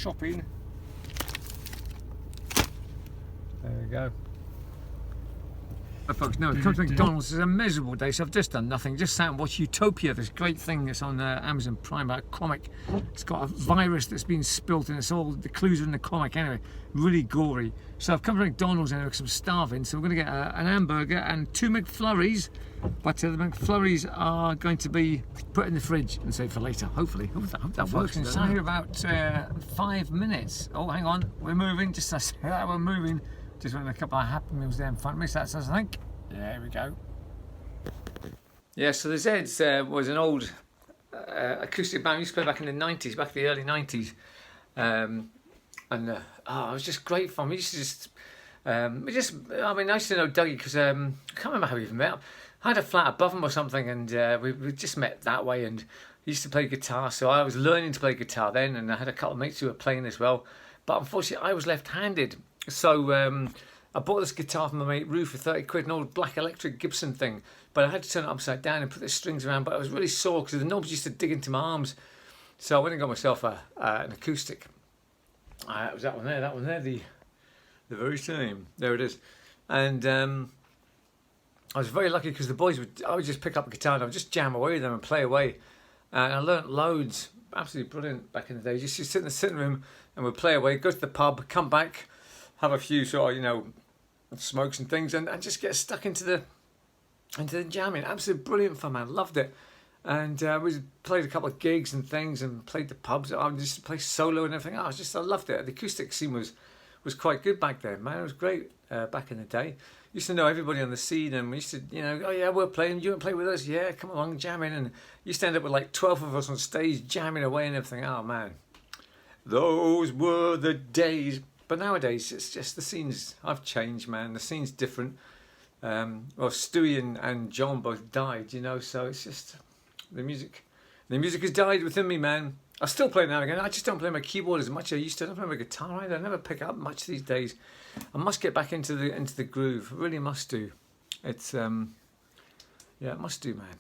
shopping. There we go. Folks, no, it comes to McDonald's. It's a miserable day, so I've just done nothing. Just sat and watched Utopia, this great thing that's on Amazon Prime, about a comic. It's got a virus that's been spilt, and it's all the clues are in the comic anyway. Really gory. So I've come to McDonald's anyway because I'm starving. So we're going to get an hamburger and 2 McFlurries. But the McFlurries are going to be put in the fridge and saved for later, hopefully. Hope that works. It's here about 5 minutes. Oh, hang on, we're moving. Just as that we're moving. Just went a couple of Happy Meals there in front of me, so that's us, I think. There we go. Yeah, so the Zeds was an old acoustic band we used to play back in the 90s, back in the early 90s. It was just great fun. We used to I mean, nice to know Dougie, because I can't remember how we even met. I had a flat above him or something, and we just met that way, and he used to play guitar, so I was learning to play guitar then, and I had a couple of mates who were playing as well. But unfortunately, I was left-handed. So I bought this guitar from my mate Roo for 30 quid, an old black electric Gibson thing. But I had to turn it upside down and put the strings around. But I was really sore because the knobs used to dig into my arms. So I went and got myself an acoustic. It was that one there, the very same. There it is. And I was very lucky because I would just pick up a guitar and I would just jam away with them and play away. And I learnt loads. Absolutely brilliant back in the day. Just sit in the sitting room and we'd play away, go to the pub, come back, have a few sort of, smokes and things, and just get stuck into the jamming. Absolutely brilliant fun, man. Loved it. And we played a couple of gigs and things, and played the pubs. I used to play solo and everything. I loved it. The acoustic scene was quite good back then, man. It was great back in the day. Used to know everybody on the scene, and we used to, oh yeah, we're playing. You want to play with us? Yeah, come along, jamming. And used to end up with like 12 of us on stage, jamming away and everything. Oh man, those were the days. But nowadays, it's just the scenes. I've changed, man. The scene's different. Well, Stewie and John both died, so it's just the music. The music has died within me, man. I still play now and again. I just don't play my keyboard as much as I used to. I don't play my guitar either. I never pick up much these days. I must get back into the groove. I really must do. It's it must do, man.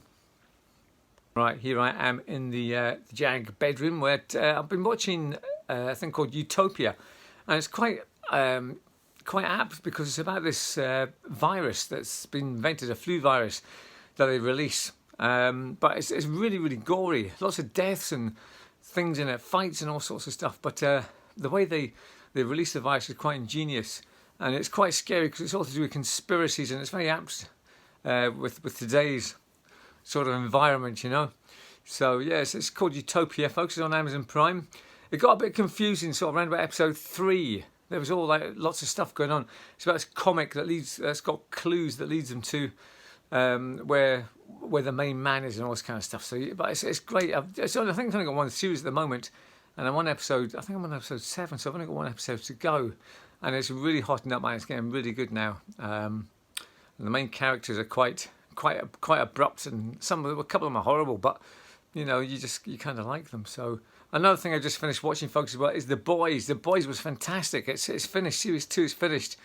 Right, here I am in the Jag bedroom where I've been watching a thing called Utopia. And it's quite apt because it's about this virus that's been invented, a flu virus that they release. But it's really, really gory. Lots of deaths and things in it, fights and all sorts of stuff. But the way they release the virus is quite ingenious. And it's quite scary because it's all to do with conspiracies, and it's very apt with today's sort of environment, So, yes, it's called Utopia, folks. It's on Amazon Prime. It got a bit confusing sort of around about episode 3. There was all lots of stuff going on. It's about this comic that's got clues that leads them to where the main man is and all this kind of stuff. So, but it's great. I think I've only got one series at the moment, and I'm on episode 7, so I've only got one episode to go. And it's really hotting up, man. It's getting really good now. And the main characters are quite abrupt, and a couple of them are horrible, but you kind of like them. So. Another thing I just finished watching, folks, as well, is The Boys. The Boys was fantastic. It's finished. Series 2 is finished.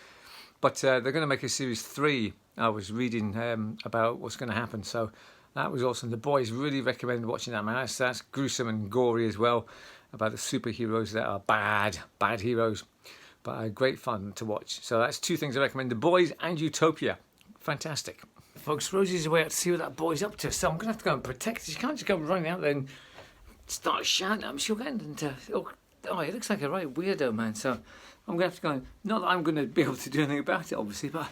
But they're going to make a Series 3. I was reading about what's going to happen. So that was awesome. The Boys, really recommend watching that, man. That's gruesome and gory as well, about the superheroes that are bad heroes. But great fun to watch. So that's 2 things I recommend. The Boys and Utopia. Fantastic. Folks, Rosie's away out to see what that boy's up to. So I'm going to have to go and protect her. She can't just go running out there and start shouting at him. She'll get into he looks like a right weirdo, man. So I'm gonna have to go. Not that I'm gonna be able to do anything about it, obviously, but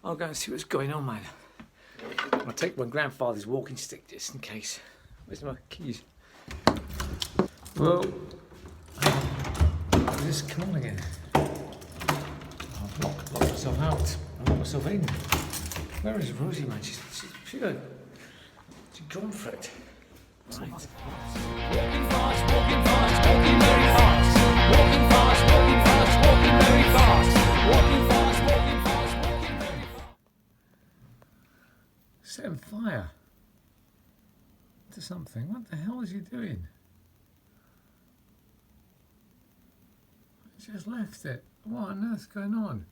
I'll go and see what's going on, man. I'll take my grandfather's walking stick just in case. Where's my keys? Whoa! Just come on again. I've locked myself out. I locked myself in. Where is Rosie, man? She's gone for it. Right. Walking fast, walking very fast. Walking fast, walking very fast. Walking fast, walking very fast. Setting fire to something. What the hell is he doing? I just left it. What on earth's going on?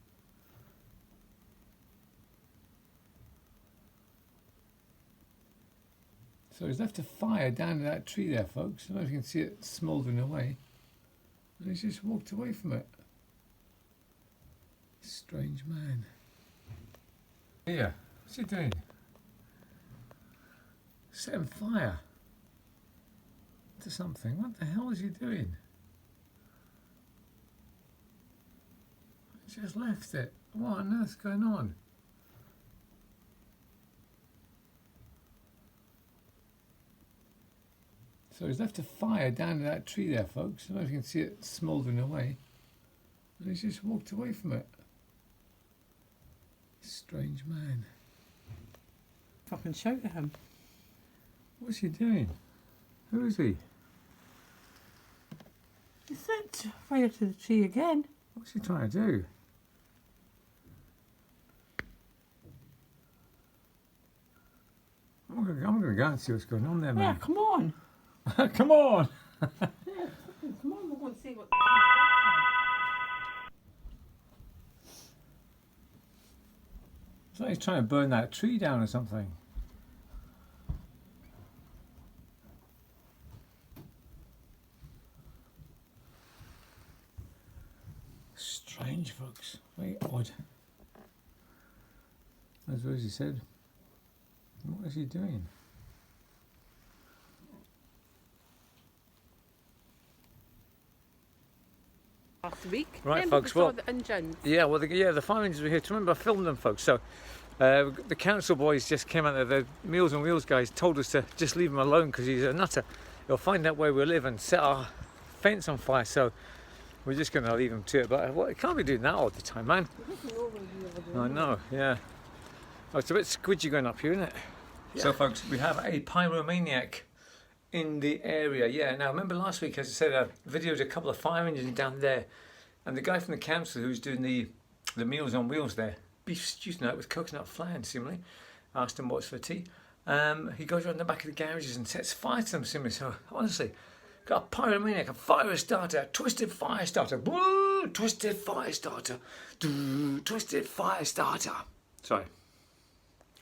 So he's left a fire down in that tree there, folks. I don't know if you can see it smouldering away. And he's just walked away from it. Strange man. Yeah, what's he doing? Setting fire to something. What the hell is he doing? He just left it. What on earth's going on? So he's left a fire down in that tree there, folks. I don't know if you can see it smouldering away. And he's just walked away from it. Strange man. If I can shout at him. What's he doing? Who is he? He set fire to the tree again. What's he trying to do? I'm gonna go and see what's going on there, man. Yeah, come on. Come on! Yeah, come on, we'll go and see what. It's like he's trying to burn that tree down or something. Strange, folks. Very odd. As Rosie said, what is he doing? Last week. Right, Remember folks, we saw well, the engines. Yeah, well, the fire engines were here. Do you remember I filmed them, folks? So the council boys just came out there. The Meals on Wheels guys told us to just leave him alone because he's a nutter. He'll find out where we live and set our fence on fire. So we're just going to leave him to it. But it can't be doing that all the time, man. I know, yeah. Oh, it's a bit squidgy going up here, isn't it? Yeah. So, folks, we have a Pyromaniac in the area. Yeah, now remember last week, as I said, I videoed a couple of fire engines down there, and the guy from the council who's doing the Meals on Wheels there, beef stew tonight with coconut flour, seemingly, asked him what's for tea. He goes around the back of the garages and sets fire to them, seemingly. So honestly, got a Pyromaniac, a Firestarter, a twisted Firestarter, woo, twisted Firestarter, twisted Firestarter. Sorry.